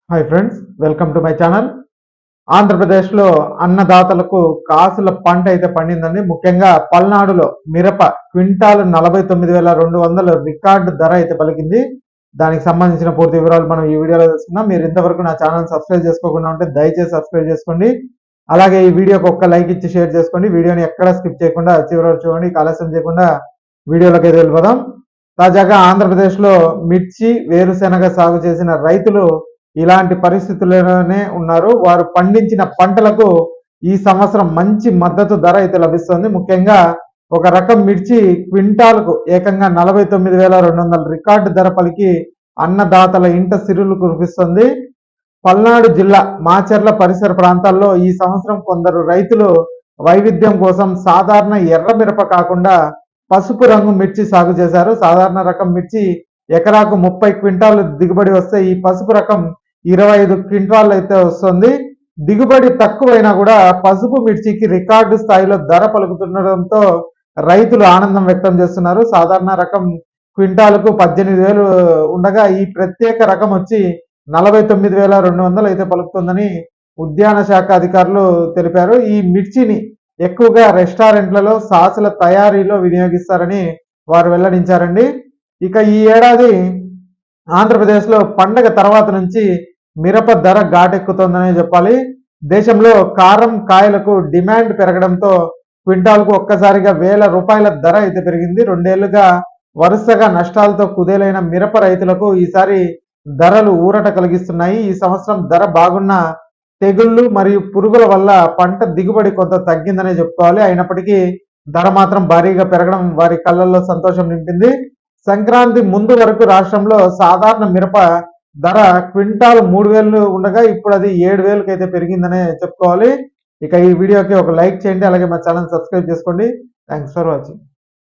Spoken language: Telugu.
Hi friends, welcome to my channel. ఆంధ్రప్రదేశ్లో అన్నదాతలకు కాసుల పంట అయితే పండిందండి. ముఖ్యంగా పల్నాడులో మిరప క్వింటాలు 49,200 రికార్డు ధర అయితే పలికింది. దానికి సంబంధించిన పూర్తి వివరాలు మనం ఈ వీడియోలో తెలుసుకుందాం. మీరు ఇంతవరకు నా ఛానల్ సబ్స్క్రైబ్ చేసుకోకుండా ఉంటే దయచేసి సబ్స్క్రైబ్ చేసుకోండి. అలాగే ఈ వీడియోకి ఒక్క లైక్ ఇచ్చి షేర్ చేసుకోండి. వీడియోని ఎక్కడా స్కిప్ చేయకుండా చివరి వరకు చూడండి. ఆలస్యం చేయకుండా వీడియోలోకి అయితే వెళ్ళిపోదాం. తాజాగా ఆంధ్రప్రదేశ్లో మిర్చి, వేరుశెనగ సాగు చేసిన రైతులు ఇలాంటి పరిస్థితుల్లోనే ఉన్నారు. వారు పండించిన పంటలకు ఈ సంవత్సరం మంచి మద్దతు ధర అయితే లభిస్తుంది. ముఖ్యంగా ఒక రకం మిర్చి క్వింటాల్కు ఏకంగా 49,200 రికార్డు ధర పలికి అన్నదాతల ఇంట సిరులు కురిపిస్తుంది. పల్నాడు జిల్లా మాచర్ల పరిసర ప్రాంతాల్లో ఈ సంవత్సరం కొందరు రైతులు వైవిధ్యం కోసం సాధారణ ఎర్ర మిరప కాకుండా పసుపు రంగు మిర్చి సాగు చేశారు. సాధారణ రకం మిర్చి ఎకరాకు 30 క్వింటాలు దిగుబడి వస్తే ఈ పసుపు రకం 25 క్వింటాలు అయితే వస్తుంది. దిగుబడి తక్కువైనా కూడా పసుపు మిర్చికి రికార్డు స్థాయిలో ధర పలుకుతుండడంతో రైతులు ఆనందం వ్యక్తం చేస్తున్నారు. సాధారణ రకం క్వింటాలకు 18,000 ఉండగా ఈ ప్రత్యేక రకం వచ్చి 49,200 అయితే పలుకుతుందని ఉద్యాన శాఖ అధికారులు తెలిపారు. ఈ మిర్చిని ఎక్కువగా రెస్టారెంట్లలో సాసుల తయారీలో వినియోగిస్తారని వారు వెల్లడించారండి. ఇక ఈ ఏడాది ఆంధ్రప్రదేశ్లో పండగ తర్వాత నుంచి మిరప ధర ఘాటెక్కుతోందనే చెప్పాలి. దేశంలో కారం కాయలకు డిమాండ్ పెరగడంతో క్వింటాల్కు ఒక్కసారిగా ₹1,000 ధర అయితే పెరిగింది. 2 ఏళ్లుగా వరుసగా నష్టాలతో కుదేలైన మిరప రైతులకు ఈసారి ధరలు ఊరట కలిగిస్తున్నాయి. ఈ సంవత్సరం ధర బాగున్న తెగుళ్లు మరియు పురుగుల వల్ల పంట దిగుబడి కొంత తగ్గిందనే చెప్పుకోవాలి. అయినప్పటికీ ధర మాత్రం భారీగా పెరగడం వారి కళ్ళల్లో సంతోషం నింపింది. సంక్రాంతి ముందు వరకు రాష్ట్రంలో సాధారణ మిరప ధర క్వింటాల్ 3,000 ఉండగా ఇప్పుడు అది 7,000కి అయితే పెరిగిందనే చెప్పుకోవాలి. ఇక ఈ వీడియోకి ఒక లైక్ చేయండి. అలాగే మా ఛానల్ సబ్స్క్రైబ్ చేసుకోండి. Thanks for watching.